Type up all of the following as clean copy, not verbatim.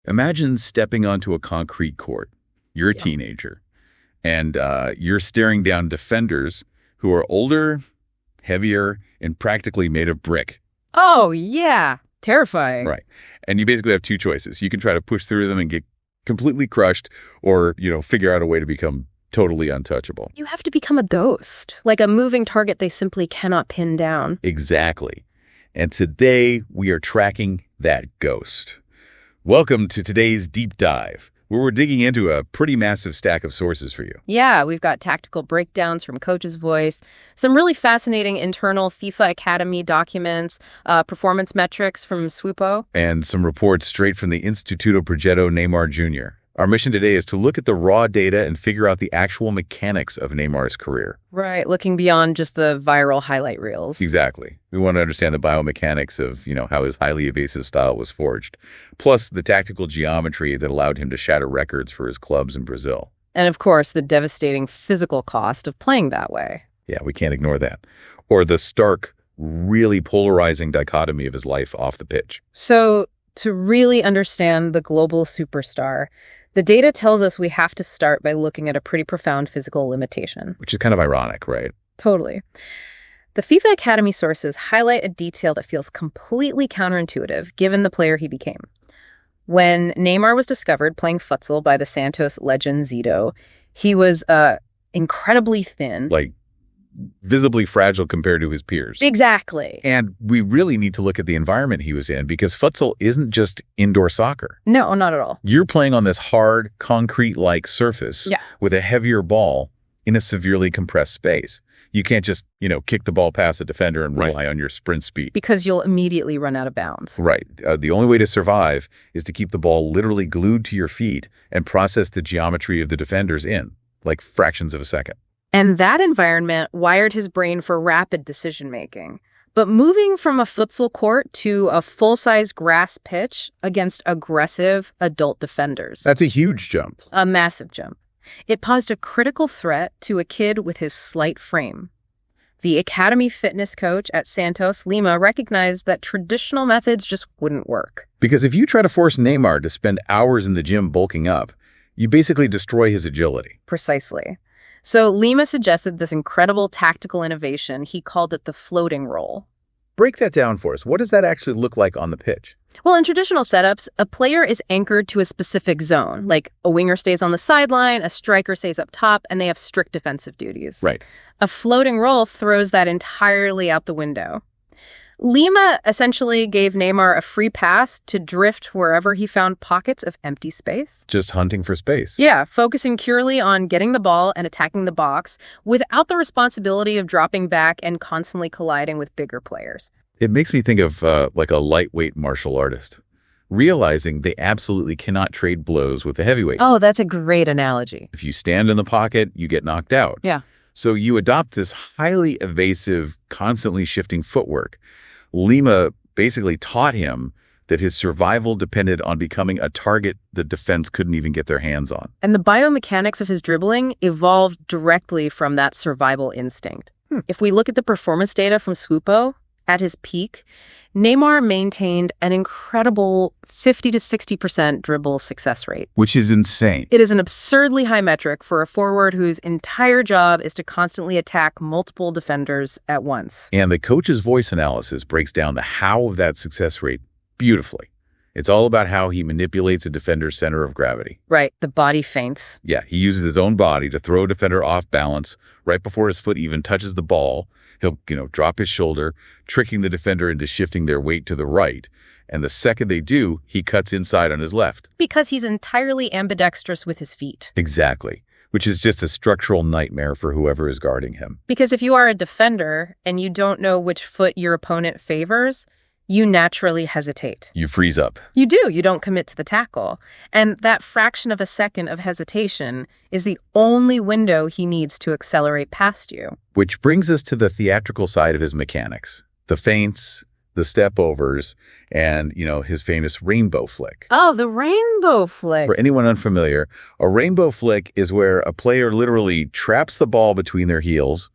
Imagine stepping onto a concrete court. You're a teenager, and you're staring down defenders who are older, heavier, and practically made of brick. Oh, yeah. Terrifying. Right. And you basically have two choices. You can try to push through them and get completely crushed, or, figure out a way to become totally untouchable. You have to become a ghost, like a moving target they simply cannot pin down. Exactly. And today we are tracking that ghost. Welcome to today's deep dive, where we're digging into a pretty massive stack of sources for you. Yeah, we've got tactical breakdowns from Coach's Voice, some really fascinating internal FIFA Academy documents, performance metrics from Swoopo, and some reports straight from the Instituto Neymar Jr. Our mission today is to look at the raw data and figure out the actual mechanics of Neymar's career. Right, looking beyond just the viral highlight reels. Exactly. We want to understand the biomechanics of, how his highly evasive style was forged, plus the tactical geometry that allowed him to shatter records for his clubs in Brazil. And of course, the devastating physical cost of playing that way. Yeah, we can't ignore that. Or the stark, really polarizing dichotomy of his life off the pitch. So, to really understand the global superstar, the data tells us we have to start by looking at a pretty profound physical limitation. Which is kind of ironic, right? Totally. The FIFA Academy sources highlight a detail that feels completely counterintuitive given the player he became. When Neymar was discovered playing futsal by the Santos legend Zito, he was incredibly thin. Like, visibly fragile compared to his peers. Exactly. And we really need to look at the environment he was in, because futsal isn't just indoor soccer. No, not at all. You're playing on this hard, concrete-like surface with a heavier ball in a severely compressed space. You can't just, kick the ball past a defender and rely on your sprint speed. Because you'll immediately run out of bounds. Right. The only way to survive is to keep the ball literally glued to your feet and process the geometry of the defenders in, like fractions of a second. And that environment wired his brain for rapid decision-making. But moving from a futsal court to a full-size grass pitch against aggressive adult defenders. That's a huge jump. A massive jump. It posed a critical threat to a kid with his slight frame. The academy fitness coach at Santos Lima recognized that traditional methods just wouldn't work. Because if you try to force Neymar to spend hours in the gym bulking up, you basically destroy his agility. Precisely. So Lima suggested this incredible tactical innovation. He called it the floating roll. Break that down for us. What does that actually look like on the pitch? Well, in traditional setups, a player is anchored to a specific zone. Like a winger stays on the sideline, a striker stays up top, and they have strict defensive duties. Right. A floating roll throws that entirely out the window. Lima essentially gave Neymar a free pass to drift wherever he found pockets of empty space. Just hunting for space. Yeah, focusing purely on getting the ball and attacking the box without the responsibility of dropping back and constantly colliding with bigger players. It makes me think of like a lightweight martial artist, realizing they absolutely cannot trade blows with a heavyweight. Oh, that's a great analogy. If you stand in the pocket, you get knocked out. Yeah. So you adopt this highly evasive, constantly shifting footwork. Lima basically taught him that his survival depended on becoming a target the defense couldn't even get their hands on. And the biomechanics of his dribbling evolved directly from that survival instinct. If we look at the performance data from Swoopo, at his peak, Neymar maintained an incredible 50 to 60% dribble success rate. Which is insane. It is an absurdly high metric for a forward whose entire job is to constantly attack multiple defenders at once. And the Coach's Voice analysis breaks down the how of that success rate beautifully. It's all about how he manipulates a defender's center of gravity. Right, the body feints. Yeah, he uses his own body to throw a defender off balance right before his foot even touches the ball. He'll, drop his shoulder, tricking the defender into shifting their weight to the right. And the second they do, he cuts inside on his left. Because he's entirely ambidextrous with his feet. Exactly. Which is just a structural nightmare for whoever is guarding him. Because if you are a defender and you don't know which foot your opponent favors, you naturally hesitate. You freeze up. You do. You don't commit to the tackle. And that fraction of a second of hesitation is the only window he needs to accelerate past you. Which brings us to the theatrical side of his mechanics. The feints, the step-overs, and, his famous rainbow flick. Oh, the rainbow flick. For anyone unfamiliar, a rainbow flick is where a player literally traps the ball between their heels,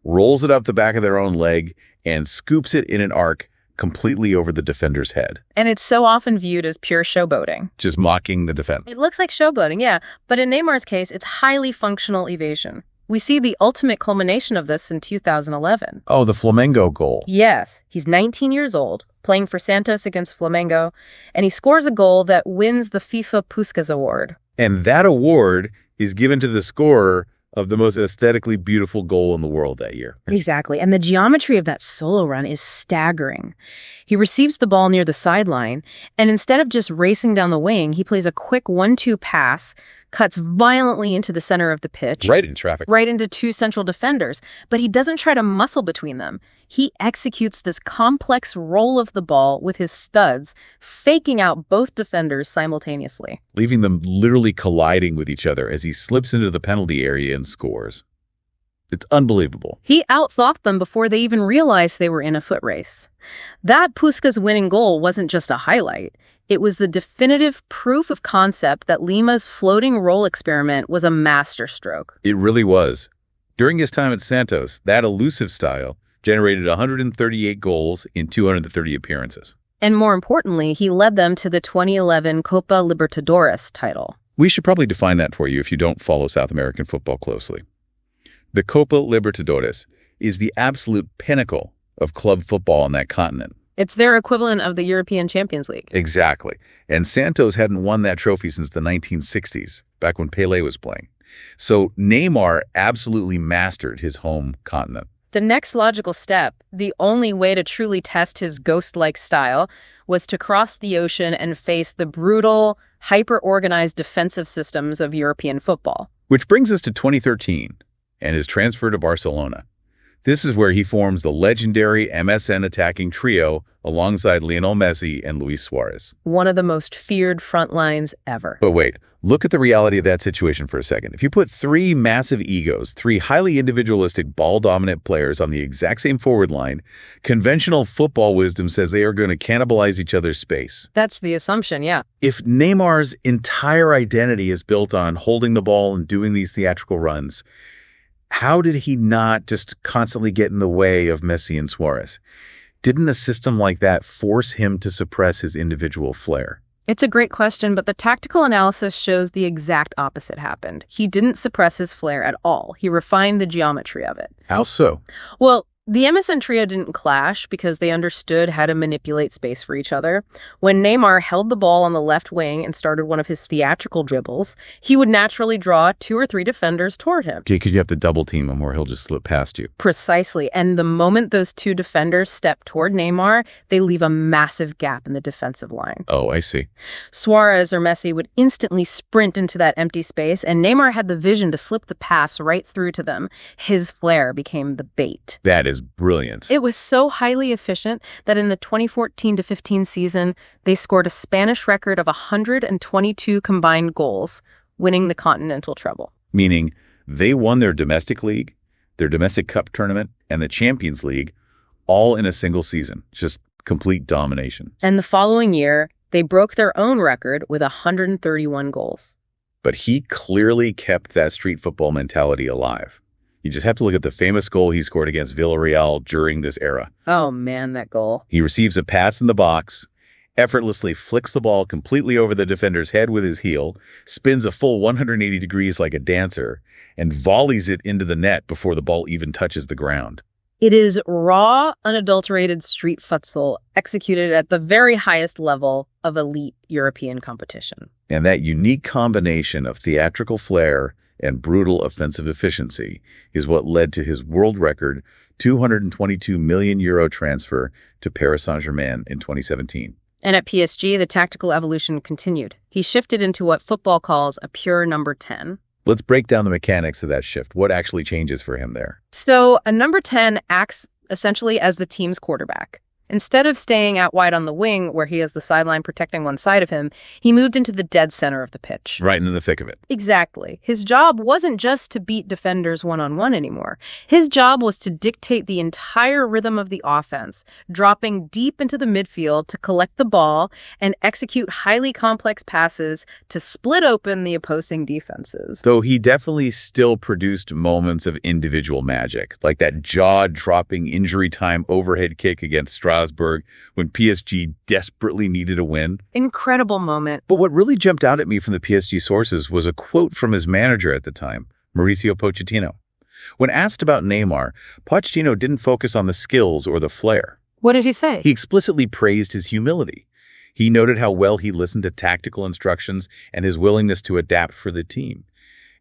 rolls it up the back of their own leg, and scoops it in an arc completely over the defender's head. And it's so often viewed as pure showboating. Just mocking the defense. It looks like showboating, yeah, but in Neymar's case, it's highly functional evasion. We see the ultimate culmination of this in 2011. Oh, the Flamengo goal. Yes, he's 19 years old, playing for Santos against Flamengo, and he scores a goal that wins the FIFA Puskás Award. And that award is given to the scorer of the most aesthetically beautiful goal in the world that year. Exactly, and the geometry of that solo run is staggering. He receives the ball near the sideline, and instead of just racing down the wing, he plays a quick 1-2 pass, cuts violently into the center of the pitch. Right in traffic. Right into two central defenders, but he doesn't try to muscle between them. He executes this complex roll of the ball with his studs, faking out both defenders simultaneously. Leaving them literally colliding with each other as he slips into the penalty area and scores. It's unbelievable. He outthought them before they even realized they were in a foot race. That Puskás winning goal wasn't just a highlight. It was the definitive proof of concept that Lima's floating roll experiment was a masterstroke. It really was. During his time at Santos, that elusive style generated 138 goals in 230 appearances. And more importantly, he led them to the 2011 Copa Libertadores title. We should probably define that for you if you don't follow South American football closely. The Copa Libertadores is the absolute pinnacle of club football on that continent. It's their equivalent of the European Champions League. Exactly. And Santos hadn't won that trophy since the 1960s, back when Pelé was playing. So Neymar absolutely mastered his home continent. The next logical step, the only way to truly test his ghost-like style, was to cross the ocean and face the brutal, hyper-organized defensive systems of European football. Which brings us to 2013 and his transfer to Barcelona. This is where he forms the legendary MSN attacking trio alongside Lionel Messi and Luis Suarez. One of the most feared front lines ever. But wait, look at the reality of that situation for a second. If you put three massive egos, three highly individualistic, ball-dominant players on the exact same forward line, conventional football wisdom says they are going to cannibalize each other's space. That's the assumption, yeah. If Neymar's entire identity is built on holding the ball and doing these theatrical runs, how did he not just constantly get in the way of Messi and Suarez? Didn't a system like that force him to suppress his individual flair? It's a great question, but the tactical analysis shows the exact opposite happened. He didn't suppress his flair at all. He refined the geometry of it. How so? Well, the MSN trio didn't clash because they understood how to manipulate space for each other. When Neymar held the ball on the left wing and started one of his theatrical dribbles, he would naturally draw 2 or 3 defenders toward him. Okay, because you have to double team him or he'll just slip past you. Precisely. And the moment those 2 defenders step toward Neymar, they leave a massive gap in the defensive line. Oh, I see. Suarez or Messi would instantly sprint into that empty space, and Neymar had the vision to slip the pass right through to them. His flair became the bait. That is brilliant. It was so highly efficient that in the 2014-15 season, they scored a Spanish record of 122 combined goals, winning the Continental treble. Meaning they won their domestic league, their domestic cup tournament, and the Champions League all in a single season. Just complete domination. And the following year, they broke their own record with 131 goals. But he clearly kept that street football mentality alive. You just have to look at the famous goal he scored against Villarreal during this era. Oh man, that goal. He receives a pass in the box, effortlessly flicks the ball completely over the defender's head with his heel, spins a full 180 degrees like a dancer, and volleys it into the net before the ball even touches the ground. It is raw, unadulterated street futsal executed at the very highest level of elite European competition. And that unique combination of theatrical flair and brutal offensive efficiency is what led to his world record €222 million transfer to Paris Saint-Germain in 2017. And at PSG, the tactical evolution continued. He shifted into what football calls a pure number 10. Let's break down the mechanics of that shift. What actually changes for him there? So a number 10 acts essentially as the team's quarterback. Instead of staying out wide on the wing, where he has the sideline protecting one side of him, he moved into the dead center of the pitch. Right in the thick of it. Exactly. His job wasn't just to beat defenders one-on-one anymore. His job was to dictate the entire rhythm of the offense, dropping deep into the midfield to collect the ball and execute highly complex passes to split open the opposing defenses. Though he definitely still produced moments of individual magic, like that jaw-dropping injury-time overhead kick against Strasbourg Strasbourg when PSG desperately needed a win. Incredible moment. But what really jumped out at me from the PSG sources was a quote from his manager at the time, Mauricio Pochettino. When asked about Neymar, Pochettino didn't focus on the skills or the flair. What did he say? He explicitly praised his humility. He noted how well he listened to tactical instructions and his willingness to adapt for the team.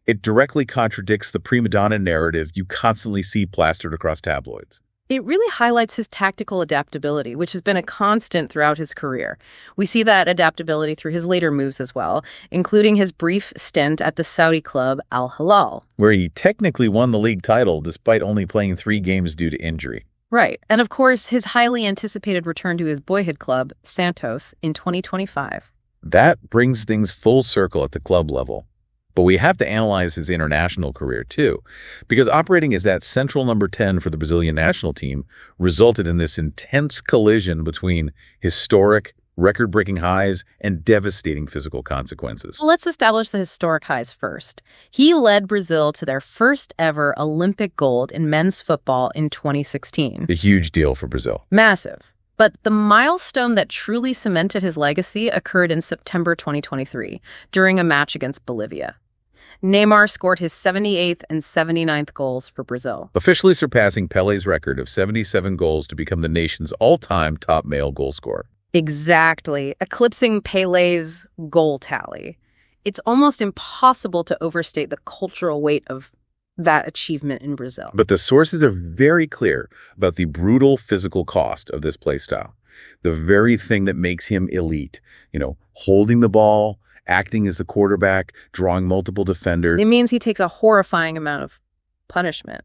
It directly contradicts the prima donna narrative you constantly see plastered across tabloids. It really highlights his tactical adaptability, which has been a constant throughout his career. We see that adaptability through his later moves as well, including his brief stint at the Saudi club Al Hilal, where he technically won the league title despite only playing 3 games due to injury. Right. And of course, his highly anticipated return to his boyhood club, Santos, in 2025. That brings things full circle at the club level. But we have to analyze his international career too, because operating as that central number 10 for the Brazilian national team resulted in this intense collision between historic, record-breaking highs and devastating physical consequences. Let's establish the historic highs first. He led Brazil to their first ever Olympic gold in men's football in 2016. A huge deal for Brazil. Massive. But the milestone that truly cemented his legacy occurred in September 2023, during a match against Bolivia. Neymar scored his 78th and 79th goals for Brazil, officially surpassing Pele's record of 77 goals to become the nation's all-time top male goal scorer. Exactly, eclipsing Pele's goal tally. It's almost impossible to overstate the cultural weight of that achievement in Brazil. But the sources are very clear about the brutal physical cost of this play style. The very thing that makes him elite, holding the ball, acting as the quarterback, drawing multiple defenders. It means he takes a horrifying amount of punishment.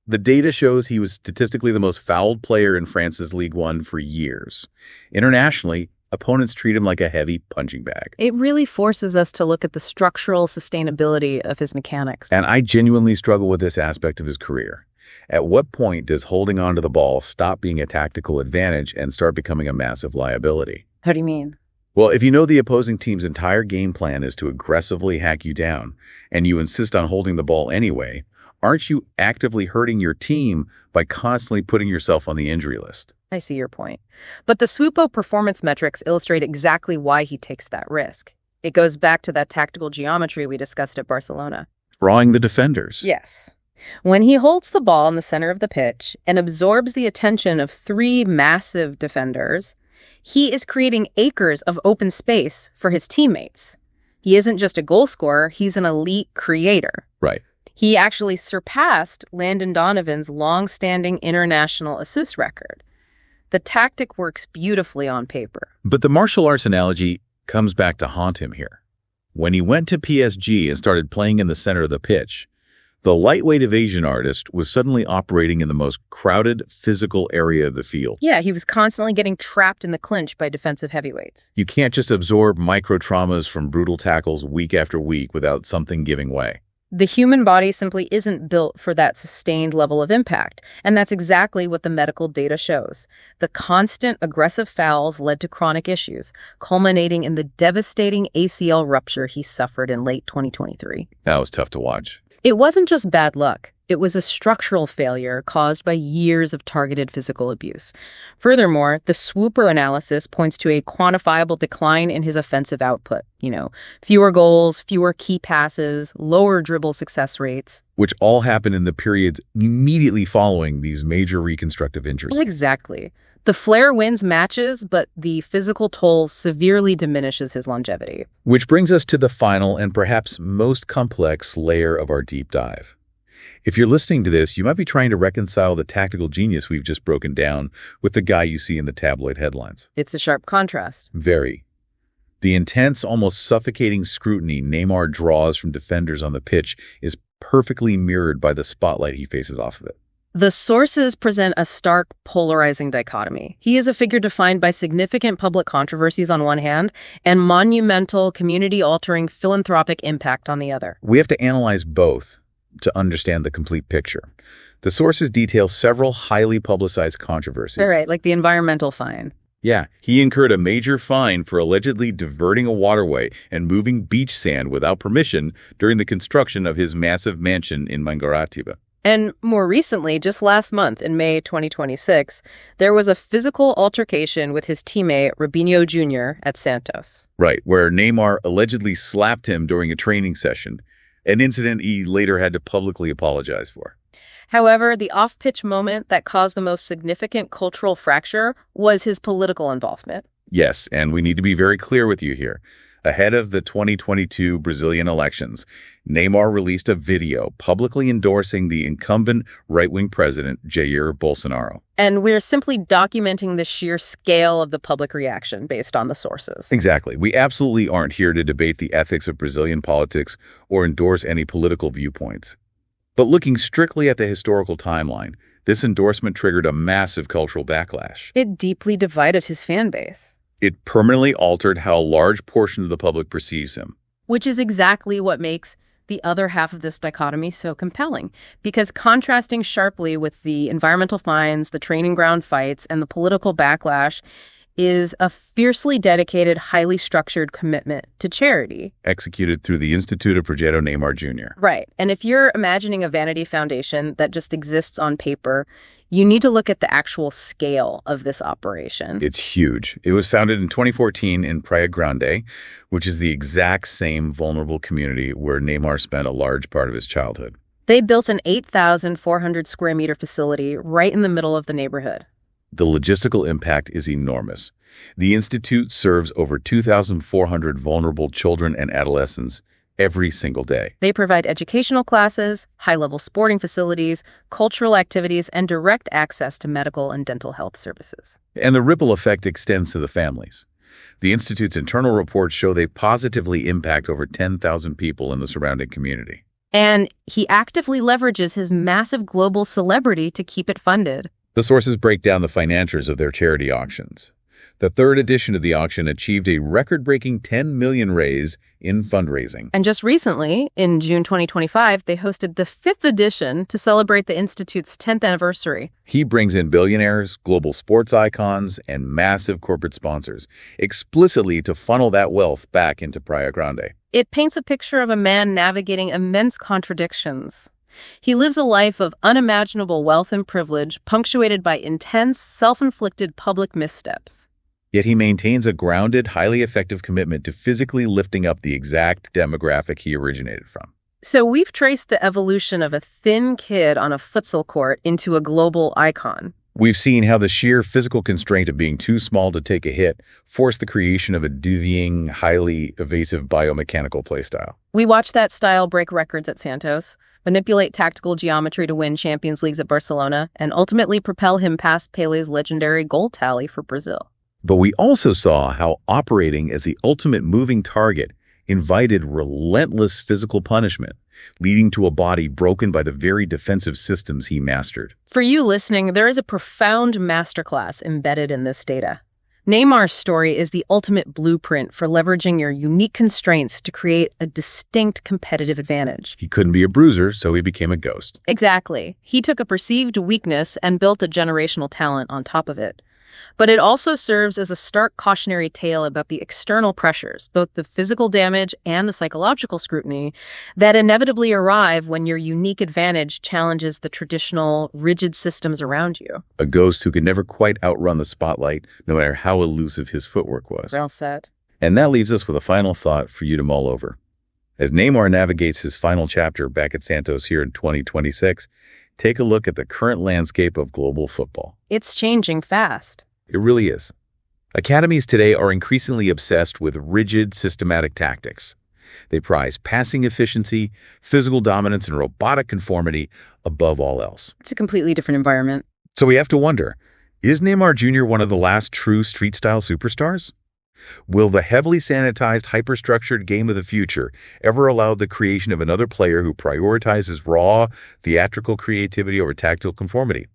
The data shows he was statistically the most fouled player in France's Ligue 1 for years. Internationally, opponents treat him like a heavy punching bag. It really forces us to look at the structural sustainability of his mechanics. And I genuinely struggle with this aspect of his career. At what point does holding onto the ball stop being a tactical advantage and start becoming a massive liability? How do you mean? Well, if you know the opposing team's entire game plan is to aggressively hack you down, and you insist on holding the ball anyway, aren't you actively hurting your team by constantly putting yourself on the injury list? I see your point. But the Swooppo performance metrics illustrate exactly why he takes that risk. It goes back to that tactical geometry we discussed at Barcelona. Drawing the defenders. Yes. When he holds the ball in the center of the pitch and absorbs the attention of 3 massive defenders, he is creating acres of open space for his teammates. He isn't just a goal scorer, he's an elite creator. Right. He actually surpassed Landon Donovan's long-standing international assist record. The tactic works beautifully on paper. But the martial arts analogy comes back to haunt him here. When he went to PSG and started playing in the center of the pitch, the lightweight evasion artist was suddenly operating in the most crowded physical area of the field. Yeah, he was constantly getting trapped in the clinch by defensive heavyweights. You can't just absorb micro-traumas from brutal tackles week after week without something giving way. The human body simply isn't built for that sustained level of impact, and that's exactly what the medical data shows. The constant aggressive fouls led to chronic issues, culminating in the devastating ACL rupture he suffered in late 2023. That was tough to watch. It wasn't just bad luck. It was a structural failure caused by years of targeted physical abuse. Furthermore, the Swooper analysis points to a quantifiable decline in his offensive output. Fewer goals, fewer key passes, lower dribble success rates. Which all happened in the periods immediately following these major reconstructive injuries. Exactly. The flair wins matches, but the physical toll severely diminishes his longevity. Which brings us to the final and perhaps most complex layer of our deep dive. If you're listening to this, you might be trying to reconcile the tactical genius we've just broken down with the guy you see in the tabloid headlines. It's a sharp contrast. Very. The intense, almost suffocating scrutiny Neymar draws from defenders on the pitch is perfectly mirrored by the spotlight he faces off of it. The sources present a stark, polarizing dichotomy. He is a figure defined by significant public controversies on one hand and monumental, community-altering, philanthropic impact on the other. We have to analyze both to understand the complete picture. The sources detail several highly publicized controversies. All right, like the environmental fine. Yeah, he incurred a major fine for allegedly diverting a waterway and moving beach sand without permission during the construction of his massive mansion in Mangaratiba. And more recently, just last month in May 2026, there was a physical altercation with his teammate Robinho Jr. at Santos. Right, where Neymar allegedly slapped him during a training session, an incident he later had to publicly apologize for. However, the off-pitch moment that caused the most significant cultural fracture was his political involvement. Yes, and we need to be very clear with you here. Ahead of the 2022 Brazilian elections, Neymar released a video publicly endorsing the incumbent right-wing president, Jair Bolsonaro. And we're simply documenting the sheer scale of the public reaction based on the sources. Exactly. We absolutely aren't here to debate the ethics of Brazilian politics or endorse any political viewpoints. But looking strictly at the historical timeline, this endorsement triggered a massive cultural backlash. It deeply divided his fan base. It permanently altered how a large portion of the public perceives him. Which is exactly what makes the other half of this dichotomy so compelling. Because contrasting sharply with the environmental fines, the training ground fights, and the political backlash is a fiercely dedicated, highly structured commitment to charity. Executed through the Instituto Neymar Jr. Right. And if you're imagining a vanity foundation that just exists on paper, you need to look at the actual scale of this operation. It's huge. It was founded in 2014 in Praia Grande, which is the exact same vulnerable community where Neymar spent a large part of his childhood. They built an 8,400 square meter facility right in the middle of the neighborhood. The logistical impact is enormous. The Institute serves over 2,400 vulnerable children and adolescents every single day. They provide educational classes, high-level sporting facilities, cultural activities, and direct access to medical and dental health services. And the ripple effect extends to the families. The Institute's internal reports show they positively impact over 10,000 people in the surrounding community. And he actively leverages his massive global celebrity to keep it funded. The sources break down the financials of their charity auctions. The third edition of the auction achieved a record-breaking $10 million raise in fundraising. And just recently, in June 2025, they hosted the fifth edition to celebrate the Institute's 10th anniversary. He brings in billionaires, global sports icons, and massive corporate sponsors, explicitly to funnel that wealth back into Praia Grande. It paints a picture of a man navigating immense contradictions. He lives a life of unimaginable wealth and privilege, punctuated by intense, self-inflicted public missteps. Yet he maintains a grounded, highly effective commitment to physically lifting up the exact demographic he originated from. So we've traced the evolution of a thin kid on a futsal court into a global icon. We've seen how the sheer physical constraint of being too small to take a hit forced the creation of a divvying, highly evasive biomechanical playstyle. We watched that style break records at Santos, manipulate tactical geometry to win Champions Leagues at Barcelona, and ultimately propel him past Pele's legendary goal tally for Brazil. But we also saw how operating as the ultimate moving target invited relentless physical punishment, leading to a body broken by the very defensive systems he mastered. For you listening, there is a profound masterclass embedded in this data. Neymar's story is the ultimate blueprint for leveraging your unique constraints to create a distinct competitive advantage. He couldn't be a bruiser, so he became a ghost. Exactly. He took a perceived weakness and built a generational talent on top of it. But it also serves as a stark cautionary tale about the external pressures, both the physical damage and the psychological scrutiny, that inevitably arrive when your unique advantage challenges the traditional, rigid systems around you. A ghost who could never quite outrun the spotlight, no matter how elusive his footwork was. Well said. And that leaves us with a final thought for you to mull over. As Neymar navigates his final chapter back at Santos here in 2026, take a look at the current landscape of global football. It's changing fast. It really is. Academies today are increasingly obsessed with rigid, systematic tactics. They prize passing efficiency, physical dominance, and robotic conformity above all else. It's a completely different environment. So we have to wonder, is Neymar Jr. one of the last true street-style superstars? Will the heavily sanitized, hyper-structured game of the future ever allow the creation of another player who prioritizes raw, theatrical creativity over tactical conformity?